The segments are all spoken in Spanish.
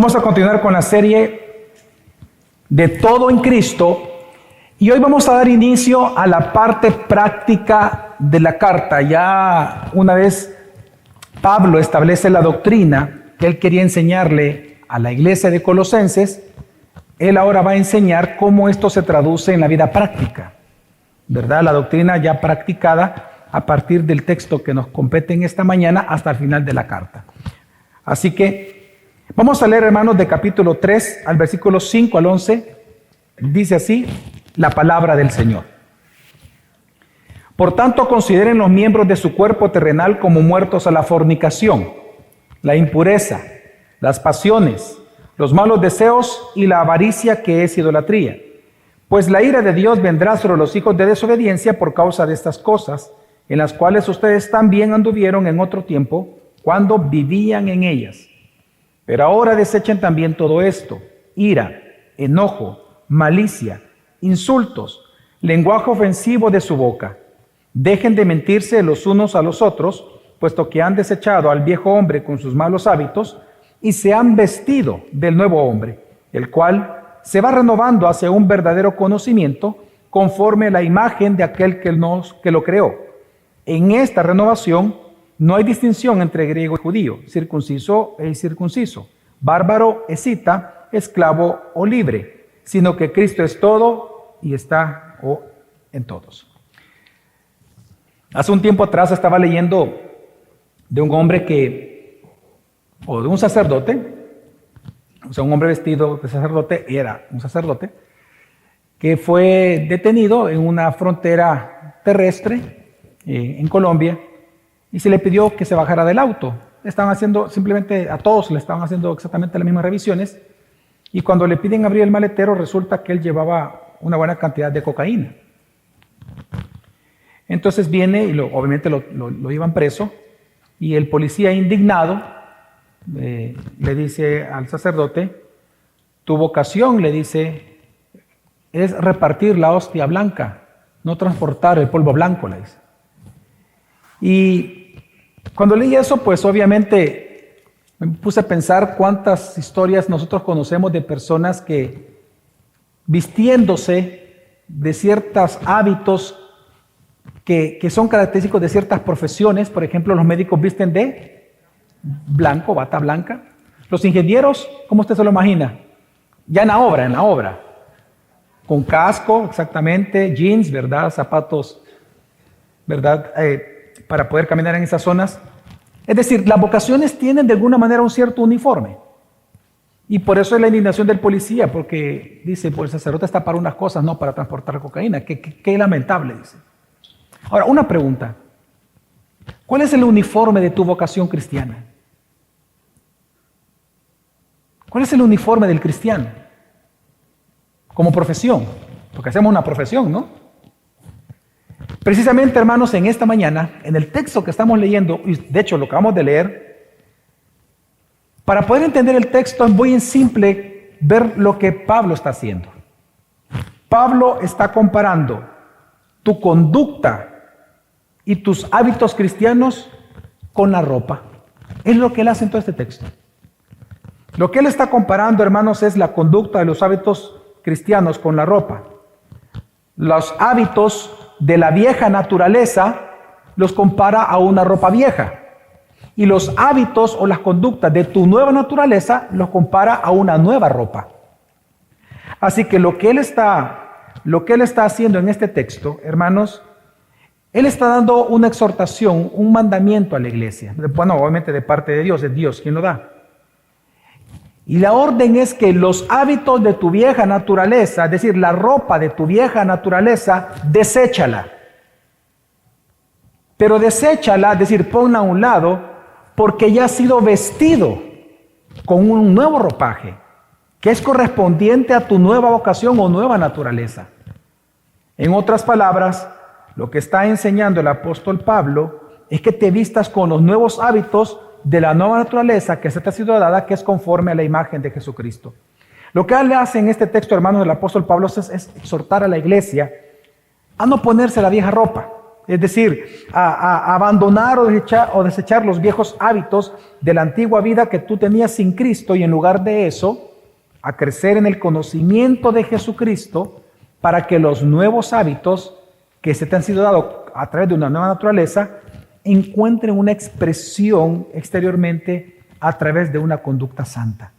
Vamos a continuar con la serie de Todo en Cristo y hoy vamos a dar inicio a la parte práctica de la carta. Ya una vez Pablo establece la doctrina que él quería enseñarle a la iglesia de Colosenses, él ahora va a enseñar cómo esto se traduce en la vida práctica, ¿verdad? La doctrina ya practicada a partir del texto que nos compete en esta mañana hasta el final de la carta. Así que vamos a leer, hermanos, de capítulo 3 al versículo 5 al 11. Dice así la palabra del Señor. Por tanto, consideren los miembros de su cuerpo terrenal como muertos a la fornicación, la impureza, las pasiones, los malos deseos y la avaricia, que es idolatría. Pues la ira de Dios vendrá sobre los hijos de desobediencia por causa de estas cosas, en las cuales ustedes también anduvieron en otro tiempo, cuando vivían en ellas. Pero ahora desechen también todo esto: ira, enojo, malicia, insultos, lenguaje ofensivo de su boca. Dejen de mentirse los unos a los otros, puesto que han desechado al viejo hombre con sus malos hábitos y se han vestido del nuevo hombre, el cual se va renovando hacia un verdadero conocimiento conforme a la imagen de aquel que lo creó. En esta renovación no hay distinción entre griego y judío, circunciso e incircunciso, bárbaro, escita, esclavo o libre, sino que Cristo es todo y está en todos. Hace un tiempo atrás estaba leyendo de un hombre o de un sacerdote, o sea, un hombre vestido de sacerdote, era un sacerdote, que fue detenido en una frontera terrestre en Colombia, y se le pidió que se bajara del auto. Estaban haciendo, simplemente a todos le estaban haciendo exactamente las mismas revisiones, y cuando le piden abrir el maletero, resulta que él llevaba una buena cantidad de cocaína. Entonces viene y obviamente lo llevan preso, y el policía indignado le dice al sacerdote: tu vocación, le dice, es repartir la hostia blanca, no transportar el polvo blanco, le dice. Y cuando leí eso, pues obviamente me puse a pensar cuántas historias nosotros conocemos de personas que, vistiéndose de ciertos hábitos que son característicos de ciertas profesiones, por ejemplo, los médicos visten de blanco, bata blanca. Los ingenieros, ¿cómo usted se lo imagina? Ya en la obra, con casco, exactamente, jeans, ¿verdad? Zapatos, ¿verdad? Para poder caminar en esas zonas. Es decir, las vocaciones tienen de alguna manera un cierto uniforme. Y por eso es la indignación del policía, porque dice, pues el sacerdote está para unas cosas, no para transportar cocaína. Qué lamentable, dice. Ahora, una pregunta. ¿Cuál es el uniforme de tu vocación cristiana? ¿Cuál es el uniforme del cristiano? Como profesión, porque hacemos una profesión, ¿no? Precisamente, hermanos, en esta mañana, en el texto que estamos leyendo, y de hecho lo acabamos de leer, para poder entender el texto es muy simple ver lo que Pablo está haciendo. Pablo está comparando tu conducta y tus hábitos cristianos con la ropa. Es lo que él hace en todo este texto. Lo que él está comparando, hermanos, es la conducta de los hábitos cristianos con la ropa. Los hábitos de la vieja naturaleza los compara a una ropa vieja, y los hábitos o las conductas de tu nueva naturaleza los compara a una nueva ropa. Así que lo que él está haciendo en este texto, hermanos, él está dando una exhortación, un mandamiento a la iglesia. Bueno, obviamente de parte de Dios, es Dios quien lo da. Y la orden es que los hábitos de tu vieja naturaleza, es decir, la ropa de tu vieja naturaleza, deséchala. Pero deséchala, es decir, ponla a un lado, porque ya ha sido vestido con un nuevo ropaje, que es correspondiente a tu nueva vocación o nueva naturaleza. En otras palabras, lo que está enseñando el apóstol Pablo es que te vistas con los nuevos hábitos de la nueva naturaleza que se te ha sido dada, que es conforme a la imagen de Jesucristo. Lo que él hace en este texto, hermanos, del apóstol Pablo es exhortar a la iglesia a no ponerse la vieja ropa, es decir, a abandonar o desechar los viejos hábitos de la antigua vida que tú tenías sin Cristo y en lugar de eso, a crecer en el conocimiento de Jesucristo para que los nuevos hábitos que se te han sido dados a través de una nueva naturaleza encuentren una expresión exteriormente a través de una conducta santa.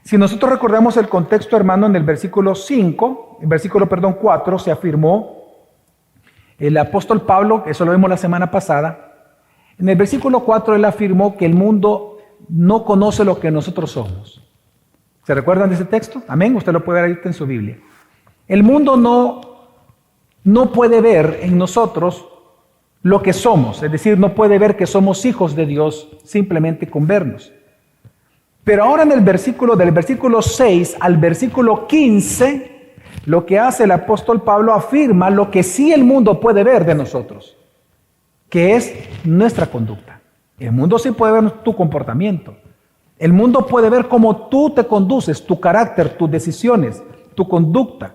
Si nosotros recordamos el contexto, hermano, en el versículo 4, se afirmó el apóstol Pablo, eso lo vimos la semana pasada, en el versículo 4 él afirmó que el mundo no conoce lo que nosotros somos. ¿Se recuerdan de ese texto? Amén, usted lo puede ver ahí en su Biblia. El mundo no puede ver en nosotros lo que somos, es decir, no puede ver que somos hijos de Dios simplemente con vernos. Pero ahora en el versículo, del versículo 6 al versículo 15, lo que hace el apóstol Pablo afirma lo que sí el mundo puede ver de nosotros, que es nuestra conducta. El mundo sí puede ver tu comportamiento. El mundo puede ver cómo tú te conduces, tu carácter, tus decisiones, tu conducta.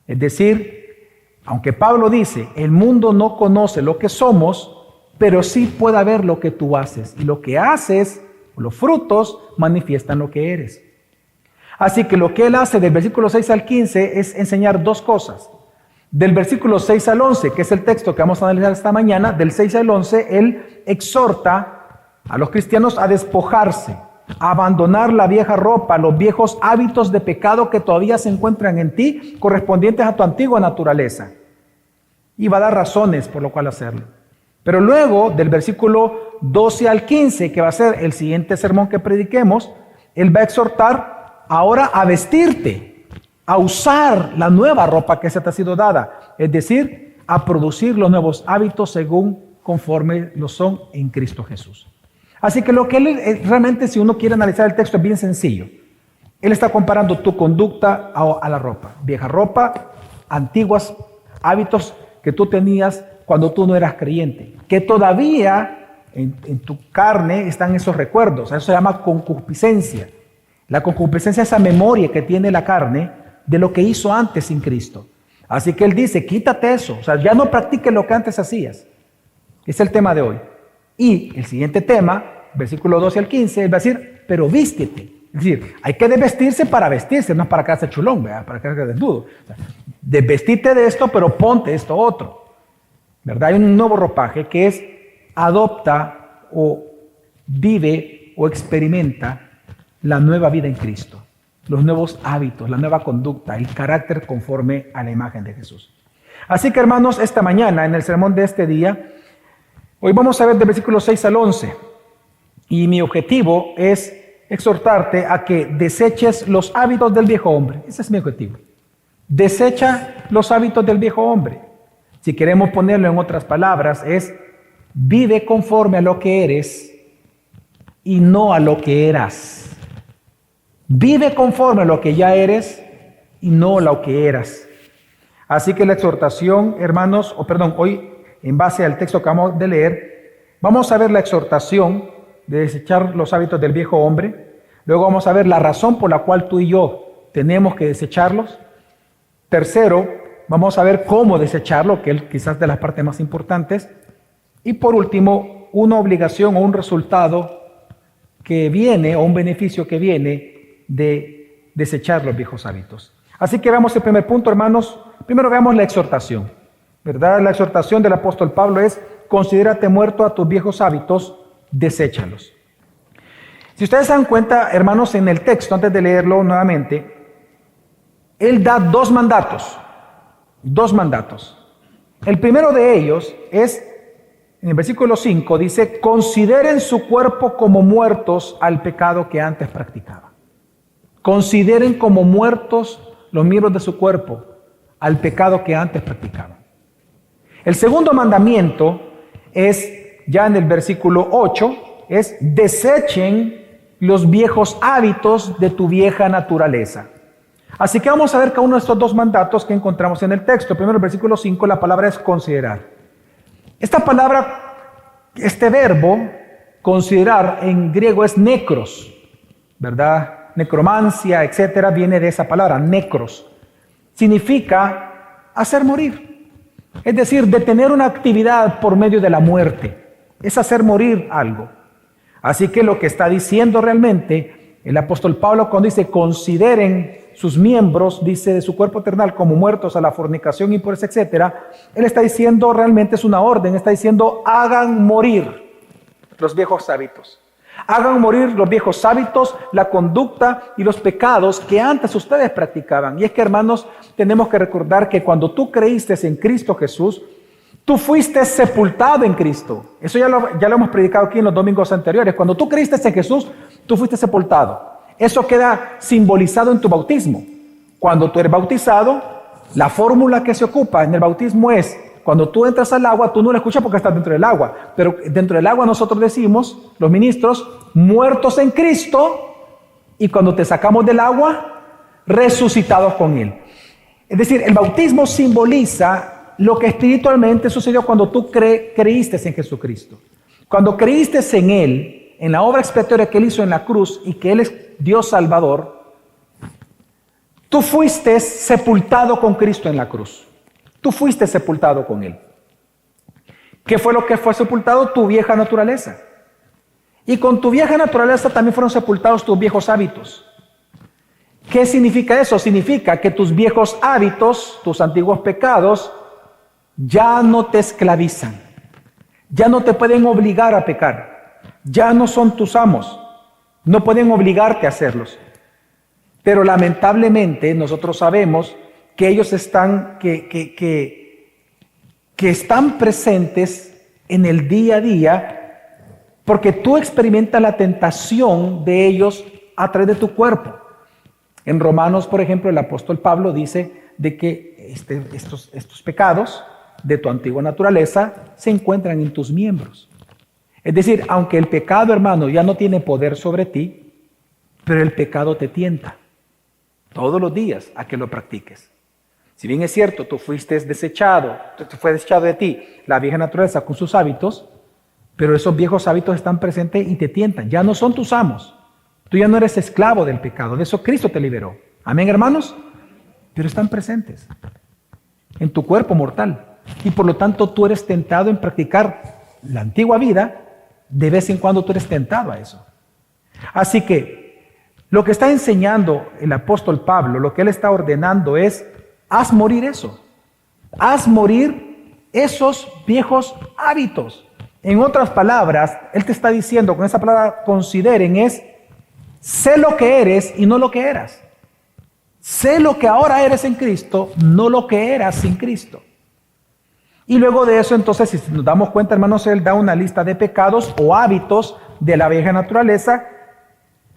Es decir, aunque Pablo dice, el mundo no conoce lo que somos, pero sí puede ver lo que tú haces. Y lo que haces, los frutos, manifiestan lo que eres. Así que lo que él hace del versículo 6 al 15 es enseñar dos cosas. Del versículo 6 al 11, que es el texto que vamos a analizar esta mañana, del 6 al 11, él exhorta a los cristianos a despojarse, a abandonar la vieja ropa, los viejos hábitos de pecado que todavía se encuentran en ti, correspondientes a tu antigua naturaleza. Y va a dar razones por lo cual hacerlo. Pero luego, del versículo 12 al 15, que va a ser el siguiente sermón que prediquemos, él va a exhortar ahora a vestirte, a usar la nueva ropa que se te ha sido dada, es decir, a producir los nuevos hábitos conforme lo son en Cristo Jesús. Así que lo que él realmente, si uno quiere analizar el texto, es bien sencillo. Él está comparando tu conducta a la ropa. Vieja ropa, antiguos hábitos que tú tenías cuando tú no eras creyente, que todavía en tu carne están esos recuerdos. Eso se llama concupiscencia. La concupiscencia es esa memoria que tiene la carne de lo que hizo antes sin Cristo. Así que él dice, quítate eso. O sea, ya no practiques lo que antes hacías. Es el tema de hoy. Y el siguiente tema, versículo 12 al 15, él va a decir, pero vístete. Es decir, hay que desvestirse para vestirse, no es para quedarse chulón, ¿verdad? Para quedarse desnudo. O sea, desvestirte de esto, pero ponte esto otro. ¿Verdad? Hay un nuevo ropaje que es adopta o vive o experimenta la nueva vida en Cristo, los nuevos hábitos, la nueva conducta, el carácter conforme a la imagen de Jesús. Así que, hermanos, esta mañana, en el sermón de este día, hoy vamos a ver del versículo 6 al 11. Y mi objetivo es exhortarte a que deseches los hábitos del viejo hombre. Ese es mi objetivo. Desecha los hábitos del viejo hombre. Si queremos ponerlo en otras palabras, es vive conforme a lo que eres y no a lo que eras. Vive conforme a lo que ya eres y no a lo que eras. Así que la exhortación, hermanos, hoy en base al texto que acabamos de leer, vamos a ver la exhortación de desechar los hábitos del viejo hombre. Luego vamos a ver la razón por la cual tú y yo tenemos que desecharlos. Tercero, vamos a ver cómo desecharlo, que es quizás de las partes más importantes. Y por último, una obligación o un resultado que viene, o un beneficio que viene de desechar los viejos hábitos. Así que veamos el primer punto, hermanos. Primero veamos la exhortación, ¿verdad? La exhortación del apóstol Pablo es: considérate muerto a tus viejos hábitos, deséchalos. Si ustedes se dan cuenta, hermanos, en el texto, antes de leerlo nuevamente, él da dos mandatos. El primero de ellos es, en el versículo 5, dice, consideren su cuerpo como muertos al pecado que antes practicaban. Consideren como muertos los miembros de su cuerpo al pecado que antes practicaban. El segundo mandamiento es, ya en el versículo 8, es desechen los viejos hábitos de tu vieja naturaleza. Así que vamos a ver cada uno de estos dos mandatos que encontramos en el texto. Primero, el versículo 5, la palabra es considerar. Esta palabra, este verbo, considerar, en griego es necros, ¿verdad? Necromancia, etcétera, viene de esa palabra, necros. Significa hacer morir. Es decir, detener una actividad por medio de la muerte. Es hacer morir algo. Así que lo que está diciendo realmente el apóstol Pablo cuando dice consideren sus miembros, dice de su cuerpo terrenal como muertos a la fornicación, impureza, etcétera, él está diciendo realmente es una orden, está diciendo hagan morir los viejos hábitos. Hagan morir los viejos hábitos, la conducta y los pecados que antes ustedes practicaban. Y es que, hermanos, tenemos que recordar que cuando tú creíste en Cristo Jesús, tú fuiste sepultado en Cristo. Eso ya lo hemos predicado aquí en los domingos anteriores. Cuando tú creíste en Jesús, tú fuiste sepultado. Eso queda simbolizado en tu bautismo. Cuando tú eres bautizado, la fórmula que se ocupa en el bautismo es, cuando tú entras al agua, tú no lo escuchas porque estás dentro del agua, pero dentro del agua nosotros decimos, los ministros, muertos en Cristo, y cuando te sacamos del agua, resucitados con Él. Es decir, el bautismo simboliza lo que espiritualmente sucedió cuando tú creíste en Jesucristo. Cuando creíste en Él, en la obra expiatoria que Él hizo en la cruz y que Él es Dios Salvador, tú fuiste sepultado con Cristo en la cruz. Tú fuiste sepultado con Él. ¿Qué fue lo que fue sepultado? Tu vieja naturaleza. Y con tu vieja naturaleza también fueron sepultados tus viejos hábitos. ¿Qué significa eso? Significa que tus viejos hábitos, tus antiguos pecados, ya no te esclavizan. Ya no te pueden obligar a pecar. Ya no son tus amos. No pueden obligarte a hacerlos. Pero lamentablemente nosotros sabemos que ellos están, que están presentes en el día a día porque tú experimentas la tentación de ellos a través de tu cuerpo. En Romanos, por ejemplo, el apóstol Pablo dice de que estos pecados de tu antigua naturaleza se encuentran en tus miembros. Es decir, aunque el pecado, hermano, ya no tiene poder sobre ti, pero el pecado te tienta todos los días a que lo practiques. Si bien es cierto, tú fuiste desechado, fue desechado de ti la vieja naturaleza con sus hábitos, pero esos viejos hábitos están presentes y te tientan. Ya no son tus amos. Tú ya no eres esclavo del pecado. De eso Cristo te liberó. Amén, hermanos. Pero están presentes en tu cuerpo mortal. Y por lo tanto tú eres tentado en practicar la antigua vida. De vez en cuando tú eres tentado a eso. Así que lo que está enseñando el apóstol Pablo, lo que él está ordenando es haz morir eso. Haz morir esos viejos hábitos. En otras palabras, él te está diciendo, con esa palabra consideren, es sé lo que eres y no lo que eras. Sé lo que ahora eres en Cristo, no lo que eras sin Cristo. Y luego de eso, entonces, si nos damos cuenta, hermanos, él da una lista de pecados o hábitos de la vieja naturaleza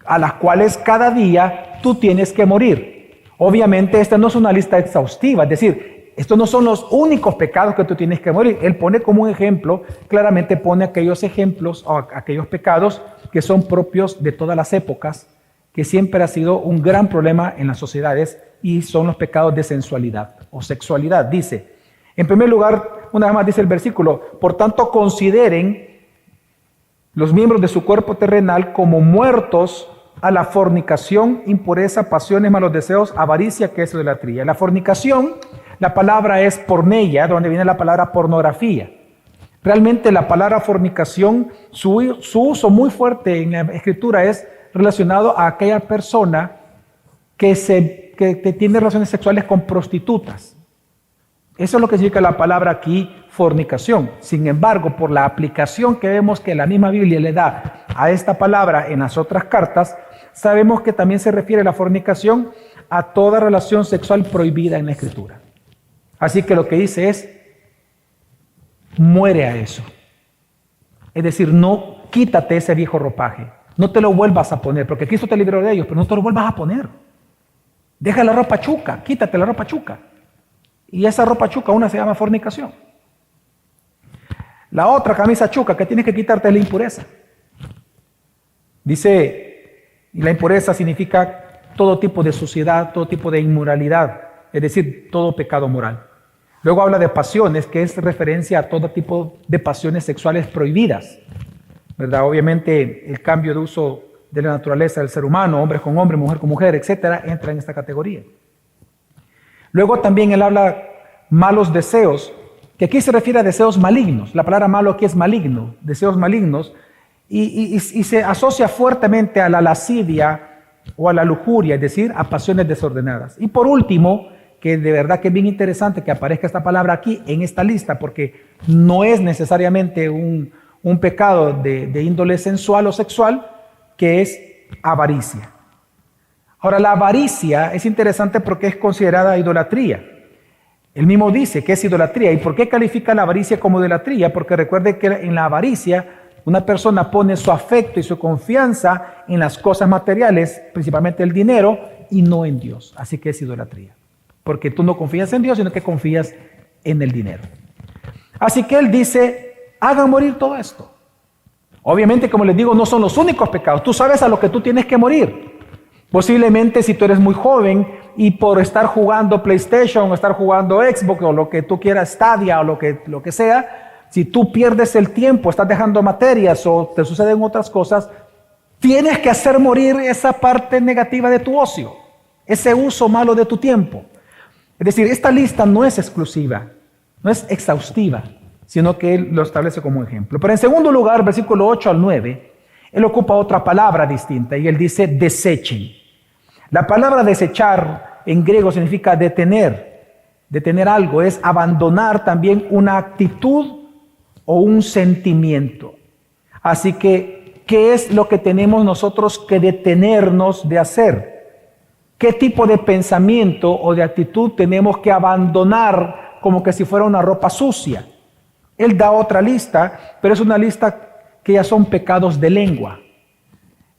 a las cuales cada día tú tienes que morir. Obviamente esta no es una lista exhaustiva, es decir, estos no son los únicos pecados que tú tienes que morir. Él pone como un ejemplo, claramente pone aquellos ejemplos o aquellos pecados que son propios de todas las épocas, que siempre ha sido un gran problema en las sociedades y son los pecados de sensualidad o sexualidad. Dice, en primer lugar, una vez más dice el versículo, por tanto consideren los miembros de su cuerpo terrenal como muertos a la fornicación, impureza, pasiones, malos deseos, avaricia, que es idolatría. La fornicación, la palabra es porneia, donde viene la palabra pornografía. Realmente la palabra fornicación, su uso muy fuerte en la Escritura es relacionado a aquella persona que tiene relaciones sexuales con prostitutas. Eso es lo que significa la palabra aquí, fornicación. Sin embargo, por la aplicación que vemos que la misma Biblia le da a esta palabra en las otras cartas, sabemos que también se refiere la fornicación a toda relación sexual prohibida en la Escritura. Así que lo que dice es, muere a eso. Es decir, no quítate ese viejo ropaje, no te lo vuelvas a poner, porque Cristo te libró de ellos, pero no te lo vuelvas a poner. Deja la ropa chuca, quítate la ropa chuca. Y esa ropa chuca, una se llama fornicación. La otra camisa chuca que tienes que quitarte es la impureza. Dice, y la impureza significa todo tipo de suciedad, todo tipo de inmoralidad, es decir, todo pecado moral. Luego habla de pasiones, que es referencia a todo tipo de pasiones sexuales prohibidas, ¿verdad? Obviamente el cambio de uso de la naturaleza del ser humano, hombre con hombre, mujer con mujer, etcétera, entra en esta categoría. Luego también él habla malos deseos, que aquí se refiere a deseos malignos. La palabra malo aquí es maligno, deseos malignos, y se asocia fuertemente a la lascivia o a la lujuria, es decir, a pasiones desordenadas. Y por último, que de verdad que es bien interesante que aparezca esta palabra aquí en esta lista, porque no es necesariamente un pecado de índole sensual o sexual, que es avaricia. Ahora, la avaricia es interesante porque es considerada idolatría. Él mismo dice que es idolatría. ¿Y por qué califica la avaricia como idolatría? Porque recuerde que en la avaricia una persona pone su afecto y su confianza en las cosas materiales, principalmente el dinero, y no en Dios. Así que es idolatría. Porque tú no confías en Dios, sino que confías en el dinero. Así que él dice, hagan morir todo esto. Obviamente, como les digo, no son los únicos pecados. Tú sabes a lo que tú tienes que morir. Posiblemente si tú eres muy joven y por estar jugando PlayStation o estar jugando Xbox o lo que tú quieras, Stadia o lo que sea, si tú pierdes el tiempo, estás dejando materias o te suceden otras cosas, tienes que hacer morir esa parte negativa de tu ocio, ese uso malo de tu tiempo. Es decir, esta lista no es exclusiva, no es exhaustiva, sino que él lo establece como ejemplo. Pero en segundo lugar, versículo 8 al 9, él ocupa otra palabra distinta y él dice desechen. La palabra desechar en griego significa detener algo, es abandonar también una actitud o un sentimiento. Así que, ¿qué es lo que tenemos nosotros que detenernos de hacer? ¿Qué tipo de pensamiento o de actitud tenemos que abandonar como que si fuera una ropa sucia? Él da otra lista, pero es una lista que ya son pecados de lengua.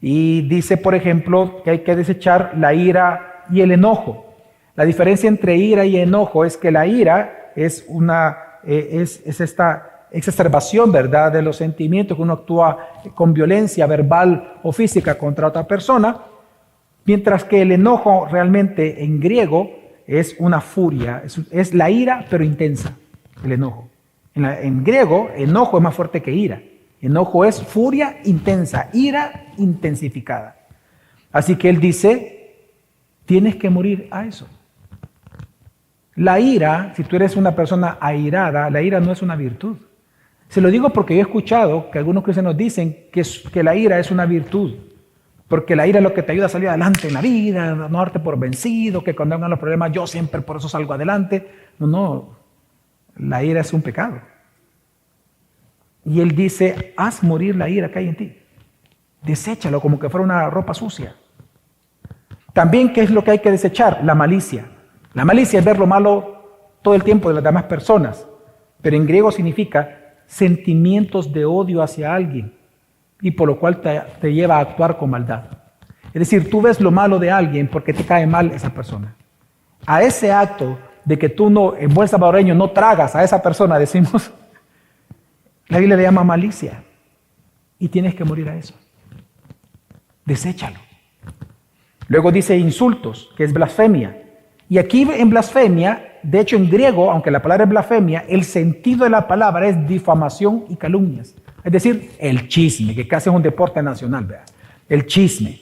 Y dice, por ejemplo, que hay que desechar la ira y el enojo. La diferencia entre ira y enojo es que la ira es esta exacerbación, ¿verdad?, de los sentimientos, que uno actúa con violencia verbal o física contra otra persona, mientras que el enojo realmente en griego es una furia, es la ira pero intensa, el enojo. En griego, enojo es más fuerte que ira. Enojo es furia intensa, ira intensificada. Así que él dice, tienes que morir a eso. La ira, si tú eres una persona airada, la ira no es una virtud. Se lo digo porque yo he escuchado que algunos cristianos dicen que la ira es una virtud. Porque la ira es lo que te ayuda a salir adelante en la vida, no darte por vencido, que cuando vengan los problemas yo siempre por eso salgo adelante. No, la ira es un pecado. Y él dice, haz morir la ira que hay en ti. Deséchalo como que fuera una ropa sucia. También, ¿qué es lo que hay que desechar? La malicia. La malicia es ver lo malo todo el tiempo de las demás personas. Pero en griego significa sentimientos de odio hacia alguien. Y por lo cual te lleva a actuar con maldad. Es decir, tú ves lo malo de alguien porque te cae mal esa persona. A ese acto de que tú no, en buen salvadoreño, no tragas a esa persona, decimos, la Biblia le llama malicia. Y tienes que morir a eso. Deséchalo. Luego dice insultos, que es blasfemia. Y aquí en blasfemia, de hecho en griego, aunque la palabra es blasfemia, el sentido de la palabra es difamación y calumnias. Es decir, el chisme, que casi es un deporte nacional, ¿verdad? El chisme.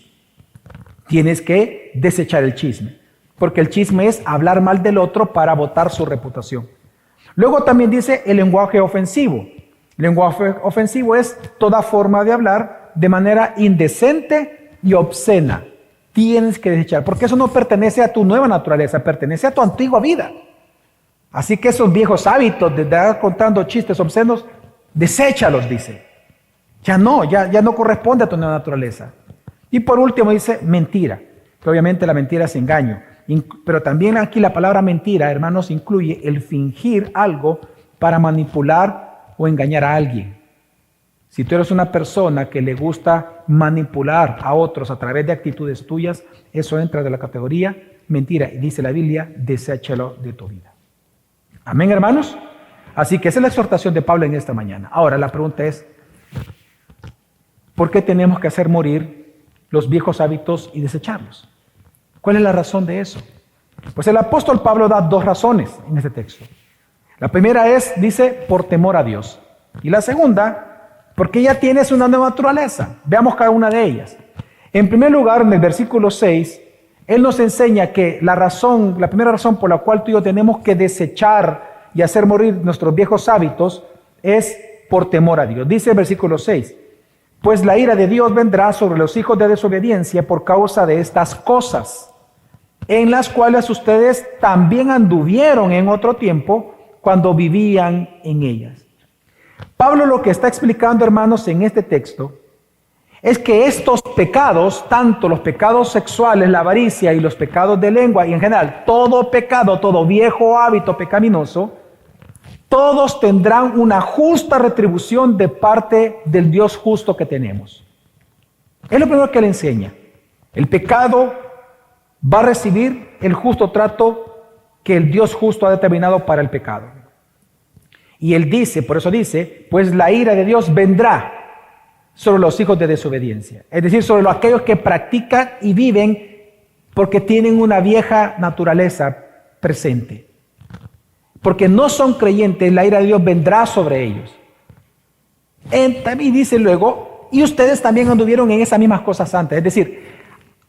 Tienes que desechar el chisme. Porque el chisme es hablar mal del otro para botar su reputación. Luego también dice el lenguaje ofensivo. El lenguaje ofensivo es toda forma de hablar de manera indecente y obscena. Tienes que desechar, porque eso no pertenece a tu nueva naturaleza, pertenece a tu antigua vida. Así que esos viejos hábitos de estar contando chistes obscenos, deséchalos, dice. Ya no corresponde a tu nueva naturaleza. Y por último dice mentira, que obviamente la mentira es engaño. Pero también aquí la palabra mentira, hermanos, incluye el fingir algo para manipular o engañar a alguien. Si tú eres una persona que le gusta manipular a otros a través de actitudes tuyas, eso entra de la categoría mentira. Y dice la Biblia, deséchalo de tu vida. Amén, hermanos. Así que esa es la exhortación de Pablo en esta mañana. Ahora la pregunta es, ¿por qué tenemos que hacer morir los viejos hábitos y desecharlos? ¿Cuál es la razón de eso? Pues el apóstol Pablo da dos razones en este texto. La primera es, dice, por temor a Dios. Y la segunda, porque ya tienes una nueva naturaleza. Veamos cada una de ellas. En primer lugar, en el versículo 6, él nos enseña que la primera razón por la cual tú y yo tenemos que desechar y hacer morir nuestros viejos hábitos es por temor a Dios. Dice el versículo 6, pues la ira de Dios vendrá sobre los hijos de desobediencia por causa de estas cosas, en las cuales ustedes también anduvieron en otro tiempo cuando vivían en ellas. Pablo lo que está explicando, hermanos, en este texto es que estos pecados, tanto los pecados sexuales, la avaricia y los pecados de lengua, y en general todo pecado, todo viejo hábito pecaminoso, todos tendrán una justa retribución de parte del Dios justo que tenemos. Es lo primero que le enseña. El pecado va a recibir el justo trato que el Dios justo ha determinado para el pecado. Y él dice, por eso dice, pues la ira de Dios vendrá sobre los hijos de desobediencia. Es decir, sobre aquellos que practican y viven porque tienen una vieja naturaleza presente. Porque no son creyentes, la ira de Dios vendrá sobre ellos. También dice luego, y ustedes también anduvieron en esas mismas cosas antes. Es decir,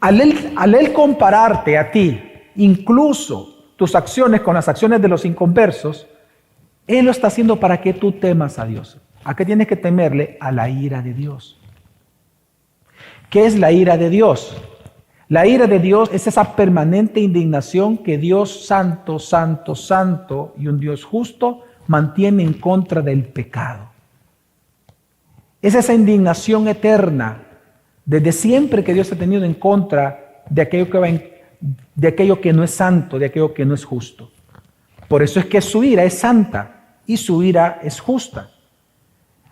al él compararte a ti, incluso tus acciones con las acciones de los inconversos, Él lo está haciendo para que tú temas a Dios. ¿A qué tienes que temerle? A la ira de Dios. ¿Qué es la ira de Dios? La ira de Dios es esa permanente indignación que Dios santo, santo, santo y un Dios justo mantiene en contra del pecado. Es esa indignación eterna desde siempre que Dios ha tenido en contra de aquello que no es santo, de aquello que no es justo. Por eso es que su ira es santa y su ira es justa.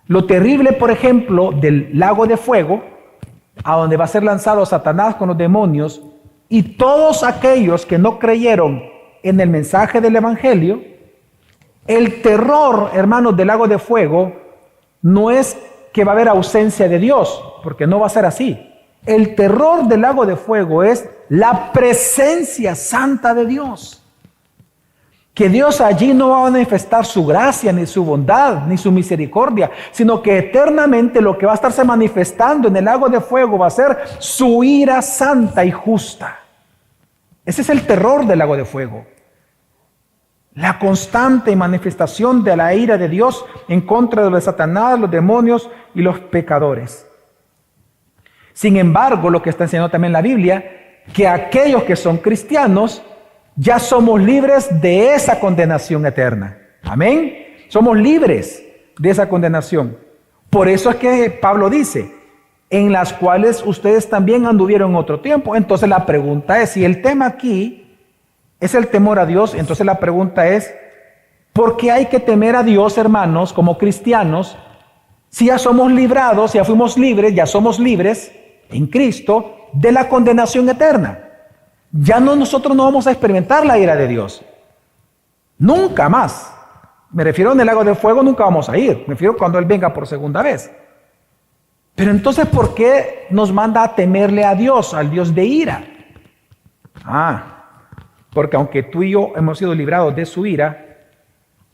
Lo terrible, por ejemplo, del lago de fuego, a donde va a ser lanzado Satanás con los demonios, y todos aquellos que no creyeron en el mensaje del Evangelio, el terror, hermanos, del lago de fuego no es que va a haber ausencia de Dios, porque no va a ser así. El terror del lago de fuego es la presencia santa de Dios. Que Dios allí no va a manifestar su gracia, ni su bondad, ni su misericordia, sino que eternamente lo que va a estarse manifestando en el lago de fuego va a ser su ira santa y justa. Ese es el terror del lago de fuego. La constante manifestación de la ira de Dios en contra de los de Satanás, los demonios y los pecadores. Sin embargo, lo que está enseñando también la Biblia, que aquellos que son cristianos ya somos libres de esa condenación eterna. Amén. Somos libres de esa condenación. Por eso es que Pablo dice, en las cuales ustedes también anduvieron otro tiempo. Entonces la pregunta es, si el tema aquí es el temor a Dios, entonces la pregunta es, ¿por qué hay que temer a Dios, hermanos, como cristianos, si ya somos librados, si ya fuimos libres, ya somos libres en Cristo de la condenación eterna? Ya nosotros no vamos a experimentar la ira de Dios. Nunca más. Me refiero en el lago de fuego, nunca vamos a ir. Me refiero cuando Él venga por segunda vez. Pero entonces, ¿por qué nos manda a temerle a Dios, al Dios de ira? Porque aunque tú y yo hemos sido librados de su ira,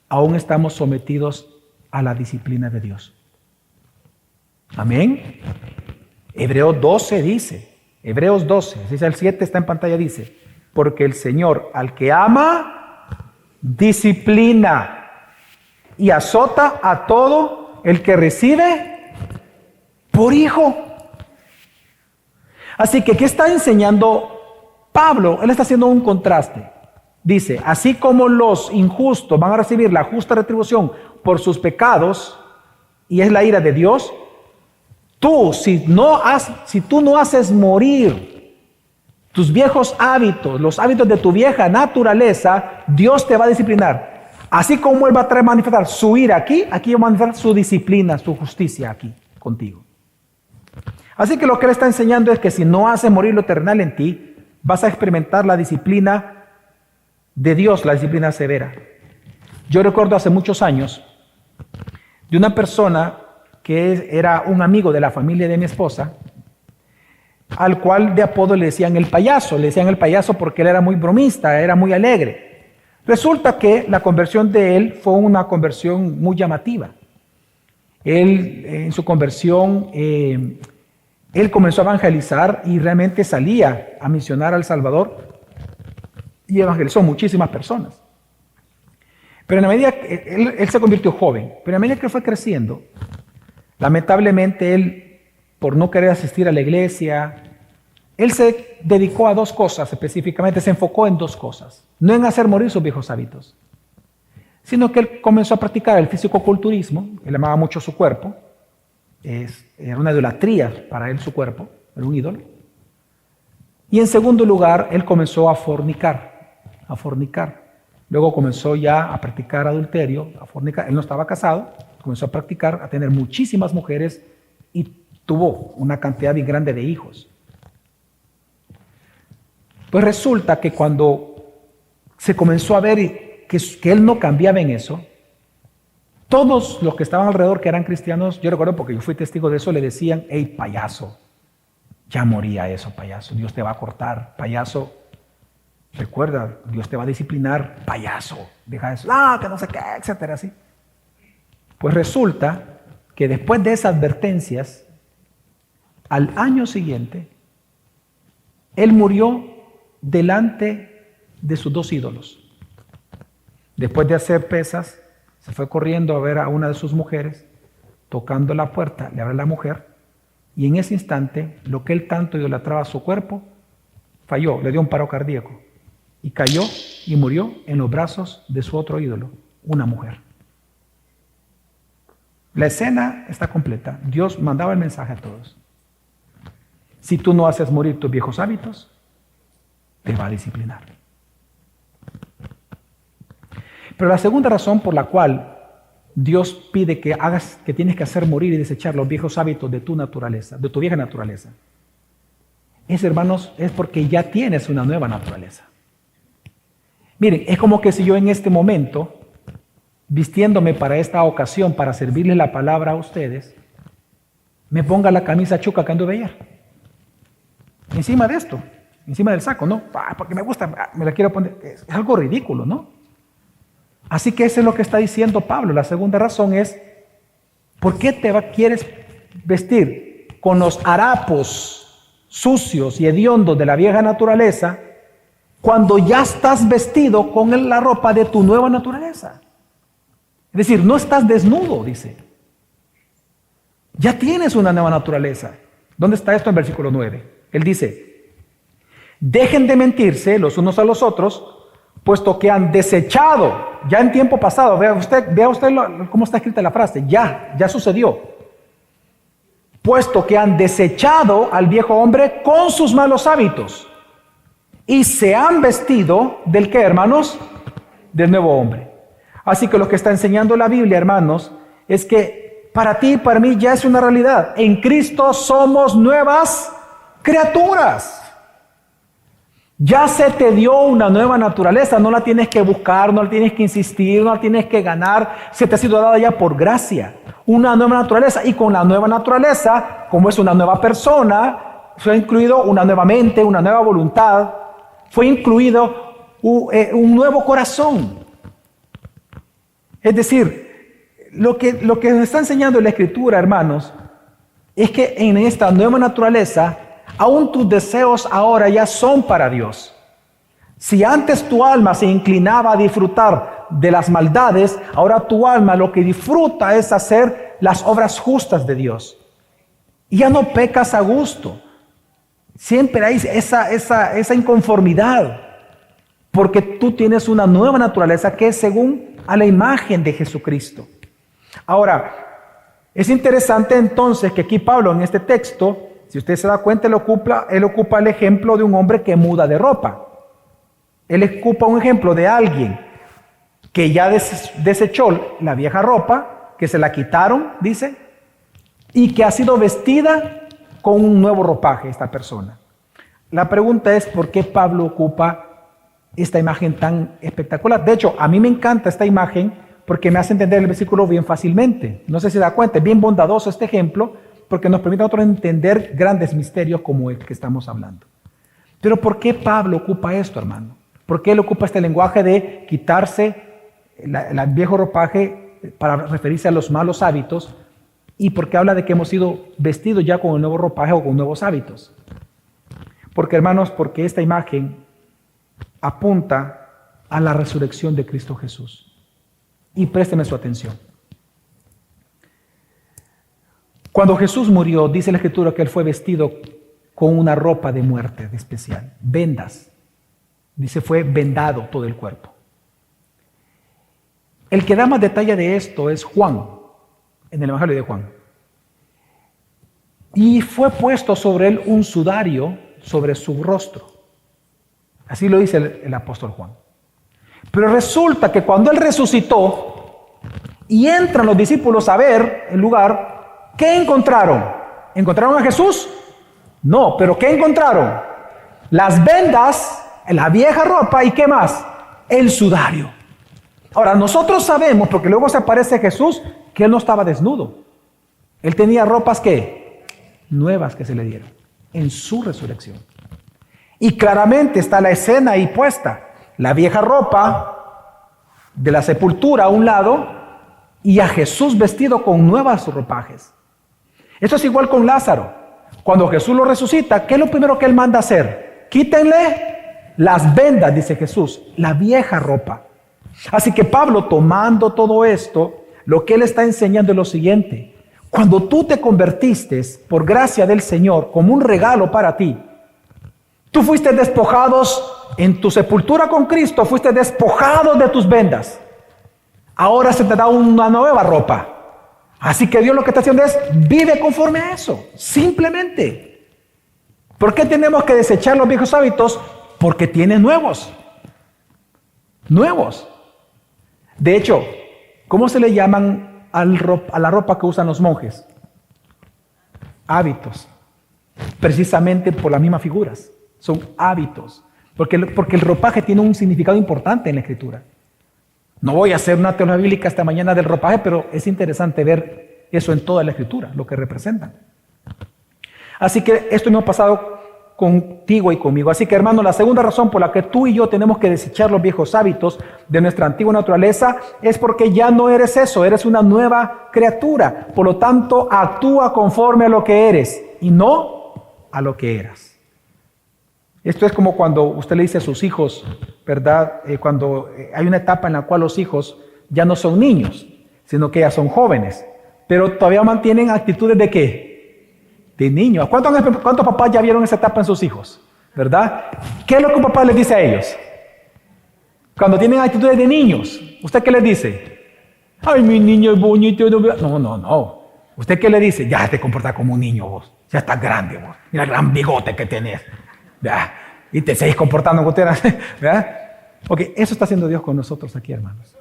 aún estamos sometidos a la disciplina de Dios. Amén. Hebreos 12 dice, Hebreos 12, dice el 7, está en pantalla, dice, porque el Señor al que ama, disciplina y azota a todo el que recibe por hijo. Así que, ¿qué está enseñando Pablo? Él está haciendo un contraste. Dice, así como los injustos van a recibir la justa retribución por sus pecados, y es la ira de Dios, tú, si tú no haces morir tus viejos hábitos, los hábitos de tu vieja naturaleza, Dios te va a disciplinar. Así como Él va a traer manifestar su ira aquí va a manifestar su disciplina, su justicia aquí contigo. Así que lo que Él está enseñando es que si no haces morir lo terrenal en ti, vas a experimentar la disciplina de Dios, la disciplina severa. Yo recuerdo hace muchos años de una persona que era un amigo de la familia de mi esposa, al cual de apodo le decían el payaso porque él era muy bromista, era muy alegre. Resulta que la conversión de él fue una conversión muy llamativa. Él, en su conversión, él comenzó a evangelizar y realmente salía a misionar a El Salvador y evangelizó muchísimas personas. Pero en la medida que él se convirtió joven, pero en la medida que fue creciendo, lamentablemente él, por no querer asistir a la iglesia, él se dedicó a dos cosas específicamente, se enfocó en dos cosas. No en hacer morir sus viejos hábitos, sino que él comenzó a practicar el fisicoculturismo, él amaba mucho su cuerpo, era una idolatría para él su cuerpo, era un ídolo. Y en segundo lugar, él comenzó a fornicar. Luego comenzó ya a practicar adulterio, a fornicar. Él no estaba casado, comenzó a practicar, a tener muchísimas mujeres y tuvo una cantidad bien grande de hijos. Pues resulta que cuando se comenzó a ver que él no cambiaba en eso, todos los que estaban alrededor, que eran cristianos, yo recuerdo porque yo fui testigo de eso, le decían: hey, payaso, ya moría eso, payaso, Dios te va a cortar, payaso, recuerda, Dios te va a disciplinar, payaso, deja eso, que no sé qué, etcétera, así. Pues resulta que después de esas advertencias, al año siguiente, él murió delante de sus dos ídolos. Después de hacer pesas, se fue corriendo a ver a una de sus mujeres, tocando la puerta, le abre la mujer, y en ese instante, lo que él tanto idolatraba a su cuerpo, falló, le dio un paro cardíaco, y cayó y murió en los brazos de su otro ídolo, una mujer. La escena está completa. Dios mandaba el mensaje a todos. Si tú no haces morir tus viejos hábitos, te va a disciplinar. Pero la segunda razón por la cual Dios pide que tienes que hacer morir y desechar los viejos hábitos de tu naturaleza, de tu vieja naturaleza, hermanos, es porque ya tienes una nueva naturaleza. Miren, es como que si yo en este momento, vistiéndome para esta ocasión, para servirles la palabra a ustedes, me ponga la camisa chuca que anduve ayer. Encima de esto, encima del saco, ¿no? Porque me gusta, me la quiero poner. Es algo ridículo, ¿no? Así que eso es lo que está diciendo Pablo. La segunda razón es, ¿por qué quieres vestir con los harapos sucios y hediondos de la vieja naturaleza cuando ya estás vestido con la ropa de tu nueva naturaleza? Es decir, no estás desnudo, dice. Ya tienes una nueva naturaleza. ¿Dónde está esto en versículo 9? Él dice: dejen de mentirse los unos a los otros, puesto que han desechado, ya en tiempo pasado, vea usted cómo está escrita la frase, ya sucedió. Puesto que han desechado al viejo hombre con sus malos hábitos y se han vestido ¿del qué, hermanos? Del nuevo hombre. Así que lo que está enseñando la Biblia, hermanos, es que para ti y para mí ya es una realidad. En Cristo somos nuevas criaturas. Ya se te dio una nueva naturaleza, no la tienes que buscar, no la tienes que insistir, no la tienes que ganar, se te ha sido dada ya por gracia. Una nueva naturaleza, y con la nueva naturaleza, como es una nueva persona, fue incluido una nueva mente, una nueva voluntad, fue incluido un nuevo corazón. Es decir, lo que nos está enseñando la Escritura, hermanos, es que en esta nueva naturaleza, aún tus deseos ahora ya son para Dios. Si antes tu alma se inclinaba a disfrutar de las maldades, ahora tu alma lo que disfruta es hacer las obras justas de Dios. Y ya no pecas a gusto. Siempre hay esa inconformidad, porque tú tienes una nueva naturaleza que es según a la imagen de Jesucristo. Ahora, es interesante entonces que aquí Pablo en este texto, si usted se da cuenta, él ocupa el ejemplo de un hombre que muda de ropa. Él ocupa un ejemplo de alguien que ya desechó la vieja ropa, que se la quitaron, dice, y que ha sido vestida con un nuevo ropaje esta persona. La pregunta es, ¿por qué Pablo ocupa esta imagen tan espectacular? De hecho, a mí me encanta esta imagen porque me hace entender el versículo bien fácilmente. No sé si se da cuenta, es bien bondadoso este ejemplo, porque nos permite a nosotros entender grandes misterios como el que estamos hablando. Pero ¿por qué Pablo ocupa esto, hermano? ¿Por qué él ocupa este lenguaje de quitarse el viejo ropaje para referirse a los malos hábitos? ¿Y por qué habla de que hemos sido vestidos ya con el nuevo ropaje o con nuevos hábitos? Porque, hermanos, porque esta imagen apunta a la resurrección de Cristo Jesús. Y présteme su atención. Cuando Jesús murió, dice la Escritura que Él fue vestido con una ropa de muerte de especial, vendas. Dice, fue vendado todo el cuerpo. El que da más detalle de esto es Juan, en el Evangelio de Juan. Y fue puesto sobre él un sudario sobre su rostro. Así lo dice el apóstol Juan. Pero resulta que cuando Él resucitó y entran los discípulos a ver el lugar, ¿qué encontraron? ¿Encontraron a Jesús? No, pero ¿qué encontraron? Las vendas, la vieja ropa y ¿qué más? El sudario. Ahora, nosotros sabemos, porque luego se aparece Jesús, que Él no estaba desnudo. Él tenía ropas ¿qué? Nuevas que se le dieron en su resurrección. Y claramente está la escena ahí puesta. La vieja ropa de la sepultura a un lado y a Jesús vestido con nuevos ropajes. Esto es igual con Lázaro. Cuando Jesús lo resucita, ¿qué es lo primero que Él manda hacer? Quítenle las vendas, dice Jesús, la vieja ropa. Así que Pablo, tomando todo esto, lo que él está enseñando es lo siguiente. Cuando tú te convertiste por gracia del Señor como un regalo para ti, tú fuiste despojados en tu sepultura con Cristo, fuiste despojado de tus vendas. Ahora se te da una nueva ropa. Así que Dios lo que está haciendo es, vive conforme a eso, simplemente. ¿Por qué tenemos que desechar los viejos hábitos? Porque tienes nuevos. Nuevos. De hecho, ¿cómo se le llaman a la ropa que usan los monjes? Hábitos. Precisamente por las mismas figuras. Son hábitos. Porque el ropaje tiene un significado importante en la Escritura. No voy a hacer una teología bíblica esta mañana del ropaje, pero es interesante ver eso en toda la Escritura, lo que representan. Así que esto me ha pasado contigo y conmigo. Así que, hermano, la segunda razón por la que tú y yo tenemos que desechar los viejos hábitos de nuestra antigua naturaleza es porque ya no eres eso, eres una nueva criatura. Por lo tanto, actúa conforme a lo que eres y no a lo que eras. Esto es como cuando usted le dice a sus hijos, ¿verdad? Cuando hay una etapa en la cual los hijos ya no son niños, sino que ya son jóvenes, pero todavía mantienen actitudes ¿de qué? De niños. ¿Cuántos papás ya vieron esa etapa en sus hijos? ¿Verdad? ¿Qué es lo que un papá les dice a ellos? Cuando tienen actitudes de niños, ¿usted qué les dice? Ay, mi niño es bonito. No. ¿Usted qué le dice? Ya te comportas como un niño vos. Ya estás grande vos. Mira el gran bigote que tenés. ¿Verdad? Y te seguís comportando como usted. ¿Verdad? Porque eso está haciendo Dios con nosotros aquí, hermanos.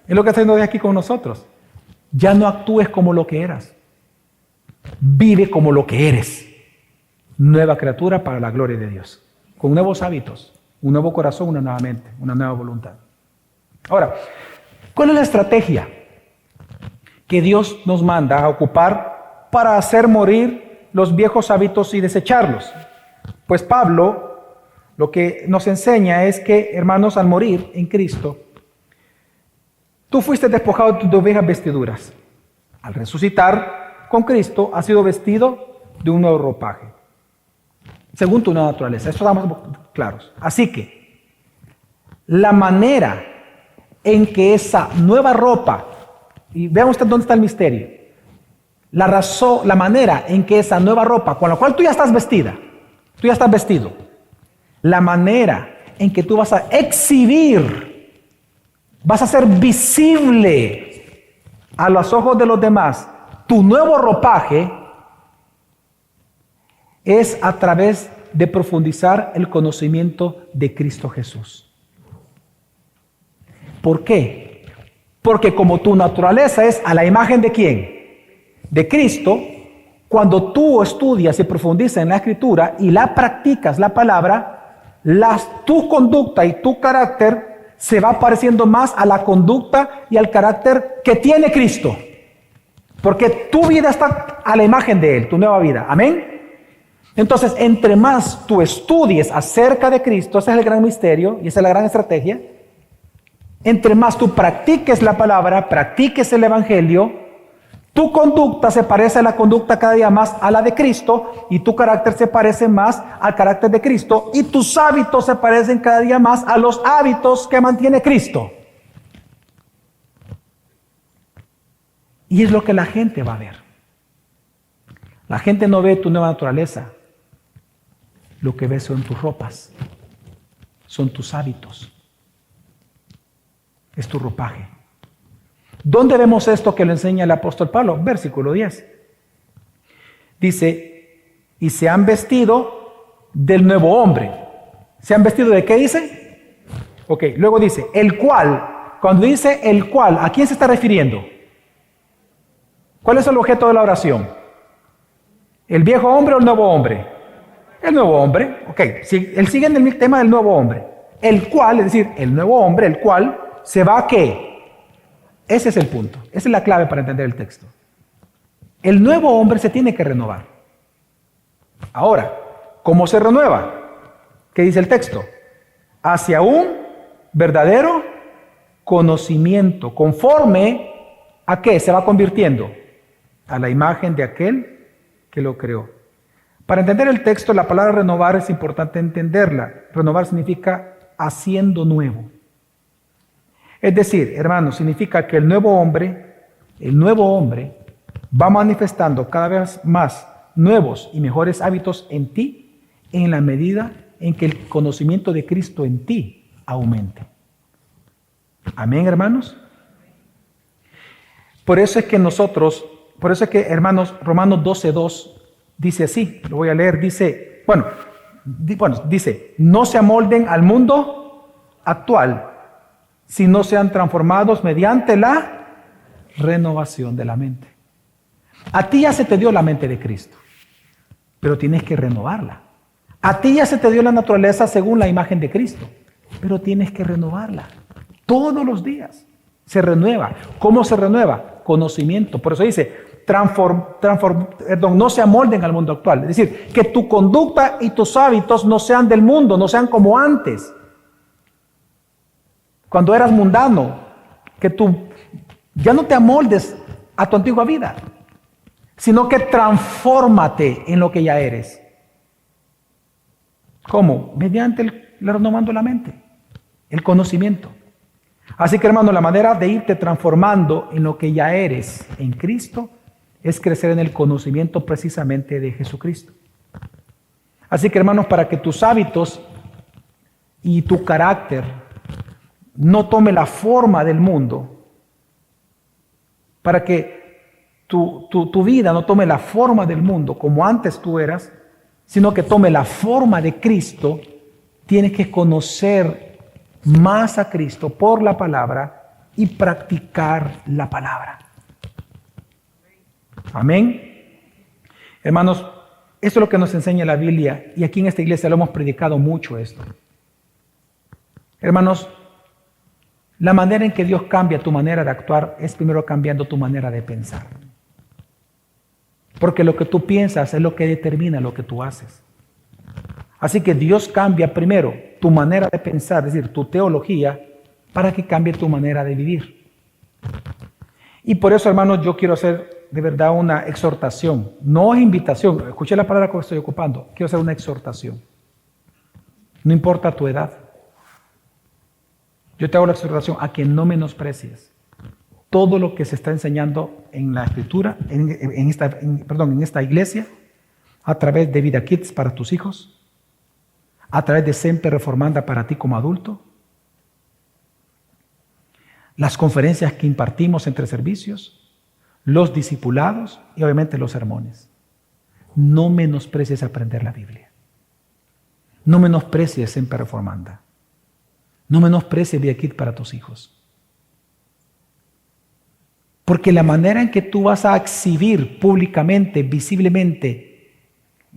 Es lo que está haciendo Dios aquí con nosotros. Ya no actúes como lo que eras. Vive como lo que eres. Nueva criatura para la gloria de Dios. Con nuevos hábitos, un nuevo corazón, una nueva mente, una nueva voluntad. Ahora, ¿cuál es la estrategia que Dios nos manda a ocupar para hacer morir los viejos hábitos y desecharlos? Pues Pablo lo que nos enseña es que, hermanos, al morir en Cristo, tú fuiste despojado de tus viejas vestiduras. Al resucitar con Cristo, has sido vestido de un nuevo ropaje, según tu nueva naturaleza. Esto estamos claros. Así que, la manera en que esa nueva ropa, y vean ustedes dónde está el misterio, la manera en que esa nueva ropa, con la cual tú ya estás vestida, tú ya estás vestido, la manera en que tú vas a exhibir, vas a ser visible a los ojos de los demás, tu nuevo ropaje es a través de profundizar el conocimiento de Cristo Jesús. ¿Por qué? Porque como tu naturaleza es a la imagen de ¿quién? De Cristo, cuando tú estudias y profundizas en la Escritura y la practicas la palabra, tu conducta y tu carácter se va pareciendo más a la conducta y al carácter que tiene Cristo. Porque tu vida está a la imagen de Él, tu nueva vida. Amén. Entonces, entre más tú estudies acerca de Cristo, ese es el gran misterio y esa es la gran estrategia. Entre más tú practiques la palabra, practiques el Evangelio, tu conducta se parece a la conducta cada día más a la de Cristo y tu carácter se parece más al carácter de Cristo y tus hábitos se parecen cada día más a los hábitos que mantiene Cristo. Y es lo que la gente va a ver. La gente no ve tu nueva naturaleza. Lo que ve son tus ropas, son tus hábitos, es tu ropaje. ¿Dónde vemos esto que lo enseña el apóstol Pablo? Versículo 10. Dice, y se han vestido del nuevo hombre. ¿Se han vestido de qué dice? Ok, luego dice, el cual. Cuando dice el cual, ¿a quién se está refiriendo? ¿Cuál es el objeto de la oración? ¿El viejo hombre o el nuevo hombre? El nuevo hombre. Ok, él sigue en el tema del nuevo hombre. El cual, es decir, el nuevo hombre, el cual se va a qué. Ese es el punto. Esa es la clave para entender el texto. El nuevo hombre se tiene que renovar. Ahora, ¿cómo se renueva? ¿Qué dice el texto? Hacia un verdadero conocimiento. ¿Conforme a qué se va convirtiendo? A la imagen de aquel que lo creó. Para entender el texto, la palabra renovar es importante entenderla. Renovar significa haciendo nuevo. Es decir, hermanos, significa que el nuevo hombre va manifestando cada vez más nuevos y mejores hábitos en ti en la medida en que el conocimiento de Cristo en ti aumente. Amén, hermanos. Por eso es que hermanos, Romanos 12:2 dice así, lo voy a leer, dice, dice, no se amolden al mundo actual, sino sean transformados mediante la renovación de la mente. A ti ya se te dio la mente de Cristo, pero tienes que renovarla. A ti ya se te dio la naturaleza según la imagen de Cristo, pero tienes que renovarla. Todos los días se renueva. ¿Cómo se renueva? Conocimiento. Por eso dice, no se amolden al mundo actual. Es decir, que tu conducta y tus hábitos no sean del mundo, no sean como antes. Cuando eras mundano, que tú ya no te amoldes a tu antigua vida, sino que transfórmate en lo que ya eres. ¿Cómo? Mediante renovando la mente, el conocimiento. Así que, hermano, la manera de irte transformando en lo que ya eres en Cristo es crecer en el conocimiento precisamente de Jesucristo. Así que, hermanos, para que tus hábitos y tu carácter no tome la forma del mundo, para que tu vida no tome la forma del mundo como antes tú eras, sino que tome la forma de Cristo, tienes que conocer más a Cristo por la palabra y practicar la palabra. Amén. Hermanos, esto es lo que nos enseña la Biblia y aquí en esta iglesia lo hemos predicado mucho esto. Hermanos, la manera en que Dios cambia tu manera de actuar es primero cambiando tu manera de pensar. Porque lo que tú piensas es lo que determina lo que tú haces. Así que Dios cambia primero tu manera de pensar, es decir, tu teología, para que cambie tu manera de vivir. Y por eso, hermanos, yo quiero hacer de verdad una exhortación. No es invitación. Escuché la palabra que estoy ocupando. Quiero hacer una exhortación. No importa tu edad. Yo te hago la exhortación a que no menosprecies todo lo que se está enseñando en la Escritura, en esta iglesia, a través de Vida Kids para tus hijos, a través de Semper Reformanda para ti como adulto, las conferencias que impartimos entre servicios, los discipulados y obviamente los sermones. No menosprecies aprender la Biblia. No menosprecies Semper Reformanda. No menosprecies Vida Kids para tus hijos. Porque la manera en que tú vas a exhibir públicamente, visiblemente,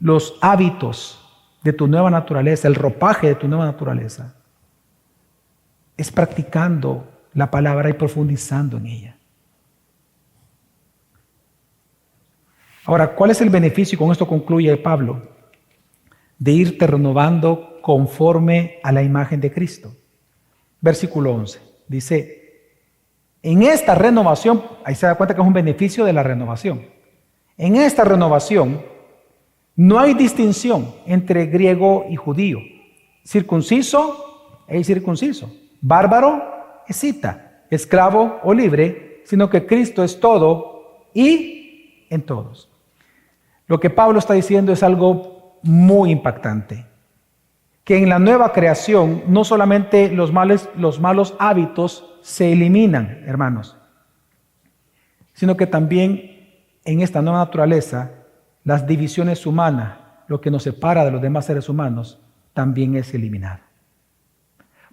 los hábitos de tu nueva naturaleza, el ropaje de tu nueva naturaleza, es practicando la palabra y profundizando en ella. Ahora, ¿cuál es el beneficio? Y con esto concluye Pablo, de irte renovando conforme a la imagen de Cristo. Versículo 11, dice, en esta renovación, ahí se da cuenta que es un beneficio de la renovación. En esta renovación no hay distinción entre griego y judío, circunciso e incircunciso, bárbaro, escita, esclavo o libre, sino que Cristo es todo y en todos. Lo que Pablo está diciendo es algo muy impactante. Que en la nueva creación no solamente los malos hábitos se eliminan, hermanos, sino que también en esta nueva naturaleza las divisiones humanas, lo que nos separa de los demás seres humanos, también es eliminado.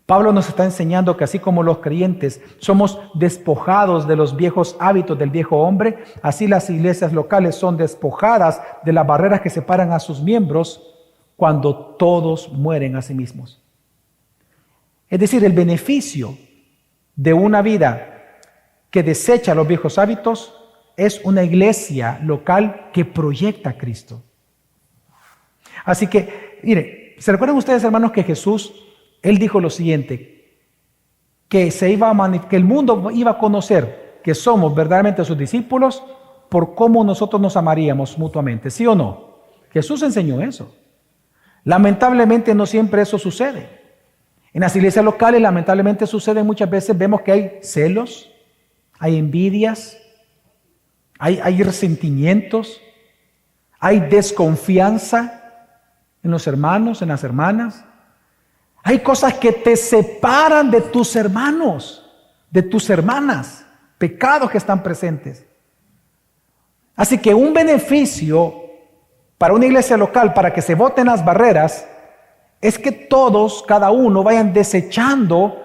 Pablo nos está enseñando que así como los creyentes somos despojados de los viejos hábitos del viejo hombre, así las iglesias locales son despojadas de las barreras que separan a sus miembros cuando todos mueren a sí mismos. Es decir, el beneficio de una vida que desecha los viejos hábitos es una iglesia local que proyecta a Cristo. Así que, mire, ¿se recuerdan ustedes, hermanos, que Jesús, Él dijo lo siguiente, que el mundo iba a conocer que somos verdaderamente sus discípulos por cómo nosotros nos amaríamos mutuamente, ¿sí o no? Jesús enseñó eso. Lamentablemente no siempre eso sucede. En las iglesias locales lamentablemente sucede muchas veces, vemos que hay celos, hay envidias, hay resentimientos, hay desconfianza en los hermanos, en las hermanas. Hay cosas que te separan de tus hermanos, de tus hermanas, pecados que están presentes. Así que un beneficio para una iglesia local, para que se boten las barreras, es que todos, cada uno, vayan desechando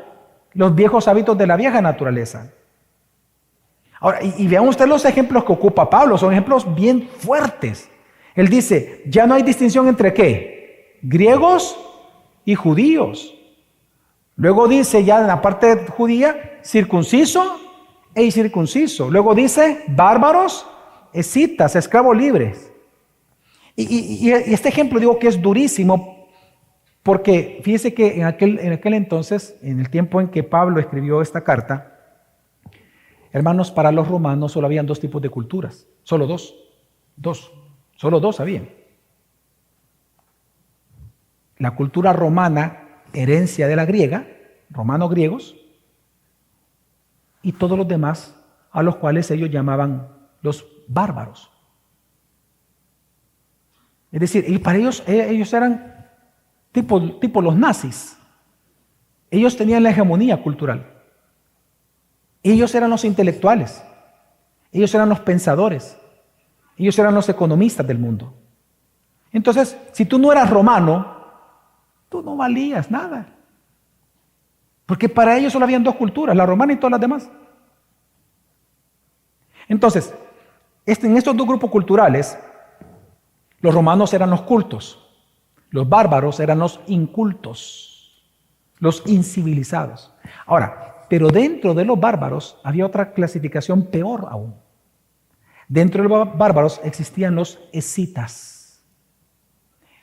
los viejos hábitos de la vieja naturaleza. Ahora, y vean ustedes los ejemplos que ocupa Pablo, son ejemplos bien fuertes. Él dice, ya no hay distinción entre ¿qué? Griegos y judíos. Luego dice ya en la parte judía, circunciso e incircunciso. Luego dice, bárbaros, escitas, esclavos libres. Y este ejemplo digo que es durísimo porque fíjese que en aquel entonces, en el tiempo en que Pablo escribió esta carta, hermanos, para los romanos solo habían dos tipos de culturas, solo dos habían. La cultura romana, herencia de la griega, romanos griegos, y todos los demás a los cuales ellos llamaban los bárbaros. Es decir, y para ellos eran tipo los nazis. Ellos tenían la hegemonía cultural. Ellos eran los intelectuales. Ellos eran los pensadores. Ellos eran los economistas del mundo. Entonces, si tú no eras romano, tú no valías nada. Porque para ellos solo habían dos culturas, la romana y todas las demás. Entonces, en estos dos grupos culturales, los romanos eran los cultos, los bárbaros eran los incultos, los incivilizados. Ahora, pero dentro de los bárbaros había otra clasificación peor aún. Dentro de los bárbaros existían los escitas.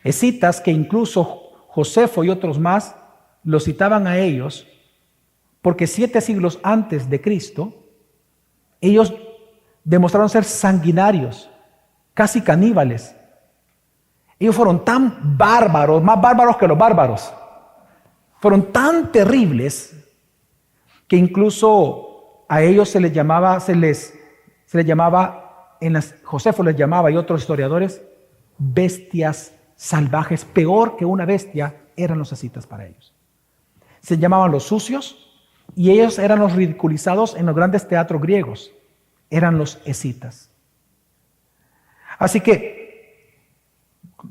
Escitas que incluso Josefo y otros más los citaban a ellos porque 7 siglos antes de Cristo ellos demostraron ser sanguinarios, casi caníbales. Ellos fueron tan bárbaros, más bárbaros que los bárbaros. Fueron tan terribles que incluso a ellos se les llamaba, Josefo les llamaba y otros historiadores, bestias salvajes. Peor que una bestia eran los escitas para ellos. Se llamaban los sucios y ellos eran los ridiculizados en los grandes teatros griegos. Eran los escitas. Así que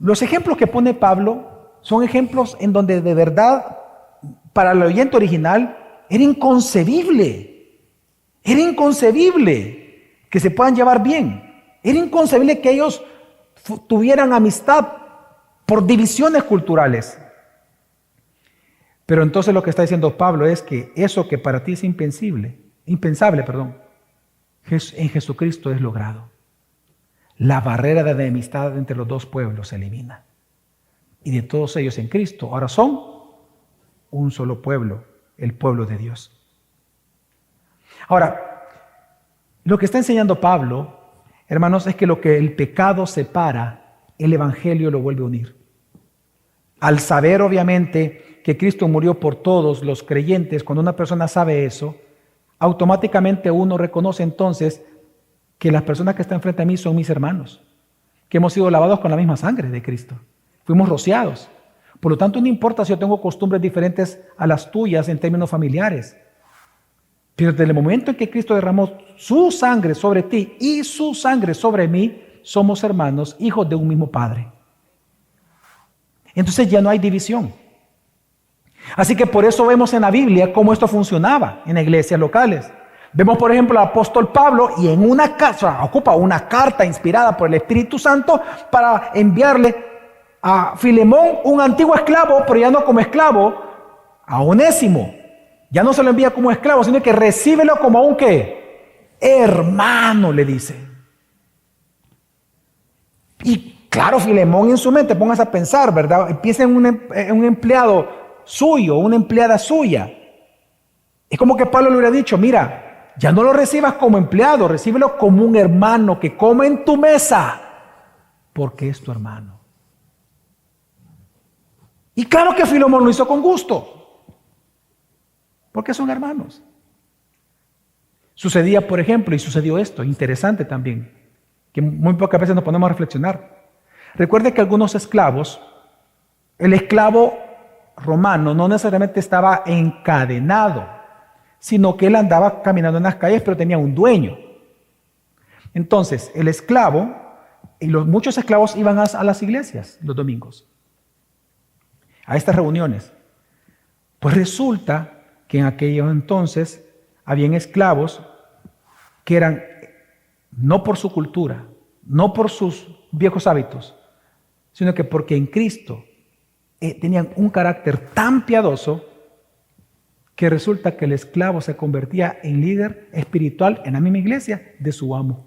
los ejemplos que pone Pablo son ejemplos en donde de verdad, para el oyente original, era inconcebible que se puedan llevar bien. Era inconcebible que ellos tuvieran amistad por divisiones culturales. Pero entonces lo que está diciendo Pablo es que eso que para ti es impensable, en Jesucristo es logrado. La barrera de enemistad entre los dos pueblos se elimina. Y de todos ellos en Cristo ahora son un solo pueblo, el pueblo de Dios. Ahora, lo que está enseñando Pablo, hermanos, es que lo que el pecado separa, el Evangelio lo vuelve a unir. Al saber, obviamente, que Cristo murió por todos los creyentes, cuando una persona sabe eso, automáticamente uno reconoce entonces que las personas que están frente a mí son mis hermanos, que hemos sido lavados con la misma sangre de Cristo. Fuimos rociados. Por lo tanto, no importa si yo tengo costumbres diferentes a las tuyas en términos familiares. Pero desde el momento en que Cristo derramó su sangre sobre ti y su sangre sobre mí, somos hermanos, hijos de un mismo Padre. Entonces ya no hay división. Así que por eso vemos en la Biblia cómo esto funcionaba en iglesias locales. Vemos, por ejemplo, al apóstol Pablo y en una casa ocupa una carta inspirada por el Espíritu Santo para enviarle a Filemón, un antiguo esclavo, pero ya no como esclavo, a Onésimo. Ya no se lo envía como esclavo, sino que recíbelo como a un ¿qué? Hermano, le dice. Y claro, Filemón en su mente, póngase a pensar, ¿verdad? Piensa en un empleado suyo, una empleada suya. Es como que Pablo le hubiera dicho, mira, ya no lo recibas como empleado, recíbelo como un hermano que come en tu mesa, porque es tu hermano. Y claro que Filemón lo hizo con gusto, porque son hermanos. Sucedía, por ejemplo, y sucedió esto, interesante también, que muy pocas veces nos ponemos a reflexionar. Recuerde que algunos esclavos, el esclavo romano no necesariamente estaba encadenado, sino que él andaba caminando en las calles, pero tenía un dueño. Entonces, el esclavo, y muchos esclavos iban a las iglesias los domingos, a estas reuniones. Pues resulta que en aquellos entonces habían esclavos que eran, no por su cultura, no por sus viejos hábitos, sino que porque en Cristo tenían un carácter tan piadoso que resulta que el esclavo se convertía en líder espiritual en la misma iglesia de su amo.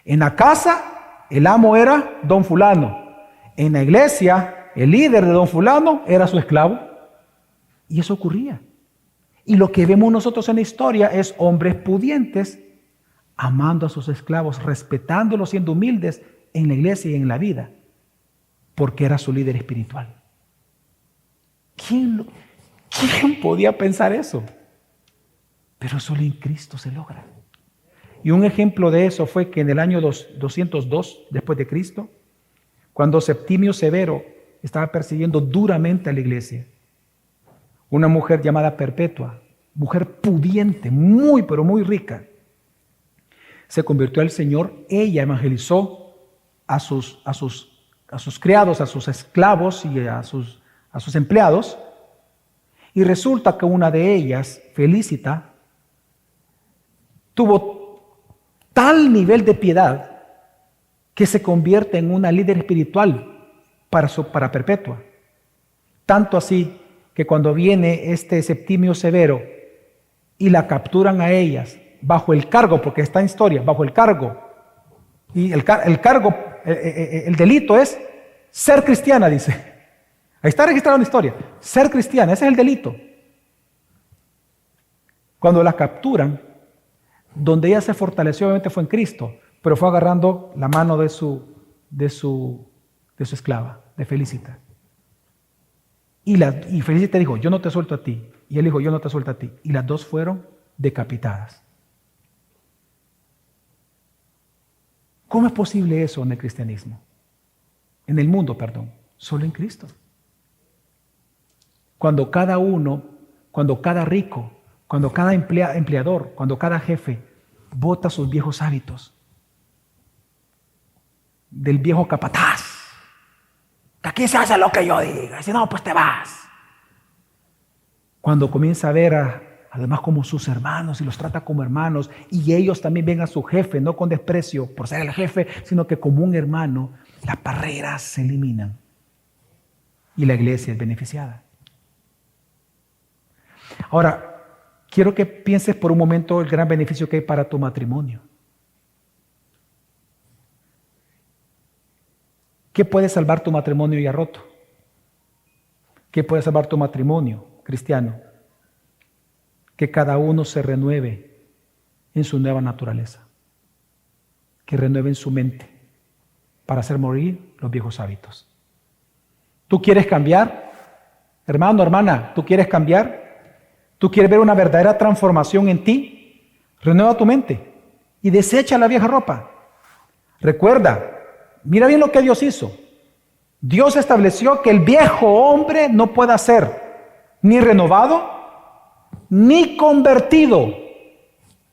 En la casa, el amo era don fulano. En la iglesia, el líder de don fulano era su esclavo. Y eso ocurría. Y lo que vemos nosotros en la historia es hombres pudientes amando a sus esclavos, respetándolos, siendo humildes en la iglesia y en la vida, porque era su líder espiritual. ¿Quién podía pensar eso? Pero solo en Cristo se logra. Y un ejemplo de eso fue que en el año 202 después de Cristo, cuando Septimio Severo estaba persiguiendo duramente a la iglesia, una mujer llamada Perpetua, mujer pudiente, muy pero muy rica, se convirtió al Señor. Ella evangelizó a sus criados, a sus esclavos y a sus empleados. Y resulta que una de ellas, Felicita, tuvo tal nivel de piedad que se convierte en una líder espiritual para Perpetua. Tanto así que cuando viene este Septimio Severo y la capturan a ellas bajo el cargo, porque está en historia, bajo el cargo, y el delito es ser cristiana, dice. Ahí está registrado en la historia. Ser cristiana, ese es el delito. Cuando la capturan, donde ella se fortaleció obviamente fue en Cristo, pero fue agarrando la mano de su esclava, de Felicita. Y Felicita dijo, yo no te suelto a ti. Y él dijo, yo no te suelto a ti. Y las dos fueron decapitadas. ¿Cómo es posible eso en el cristianismo? En el mundo, perdón. Solo en Cristo. Cuando cada uno, cuando cada rico, cuando cada empleador, cuando cada jefe bota sus viejos hábitos del viejo capataz, que aquí se hace lo que yo diga, si no, pues te vas. Cuando comienza a ver además como sus hermanos y los trata como hermanos, y ellos también ven a su jefe, no con desprecio por ser el jefe, sino que como un hermano, las barreras se eliminan y la iglesia es beneficiada. Ahora, quiero que pienses por un momento el gran beneficio que hay para tu matrimonio. ¿Qué puede salvar tu matrimonio ya roto? ¿Qué puede salvar tu matrimonio cristiano? Que cada uno se renueve en su nueva naturaleza. Que renueve en su mente para hacer morir los viejos hábitos. ¿Tú quieres cambiar? Hermano, hermana, ¿tú quieres cambiar? ¿Tú quieres ver una verdadera transformación en ti? Renueva tu mente. y desecha la vieja ropa. Recuerda, mira bien lo que Dios hizo. Dios estableció que el viejo hombre no pueda ser ni renovado ni convertido.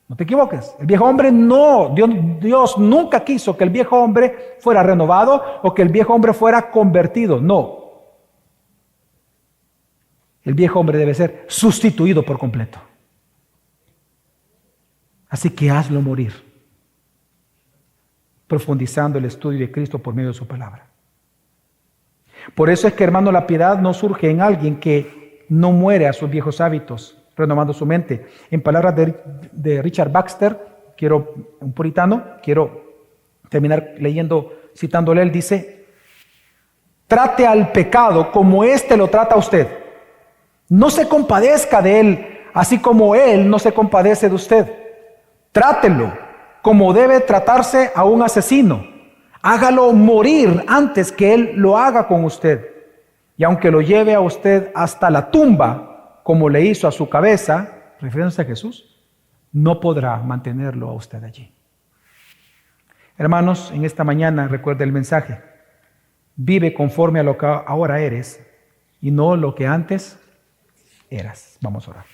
No te equivoques. El viejo hombre no, Dios nunca quiso que el viejo hombre fuera renovado o que el viejo hombre fuera convertido. No. El viejo hombre debe ser sustituido por completo. Así que hazlo morir, profundizando el estudio de Cristo por medio de su palabra. Por eso es que, hermano, la piedad no surge en alguien que no muere a sus viejos hábitos, renovando su mente. En palabras de Richard Baxter, un puritano, quiero terminar citándole, él dice: trate al pecado como éste lo trata a usted. No se compadezca de él, así como él no se compadece de usted. Trátelo como debe tratarse a un asesino. Hágalo morir antes que él lo haga con usted. Y aunque lo lleve a usted hasta la tumba, como le hizo a su cabeza, refiriéndose a Jesús, no podrá mantenerlo a usted allí. Hermanos, en esta mañana recuerde el mensaje: vive conforme a lo que ahora eres y no lo que antes eras. Vamos a orar.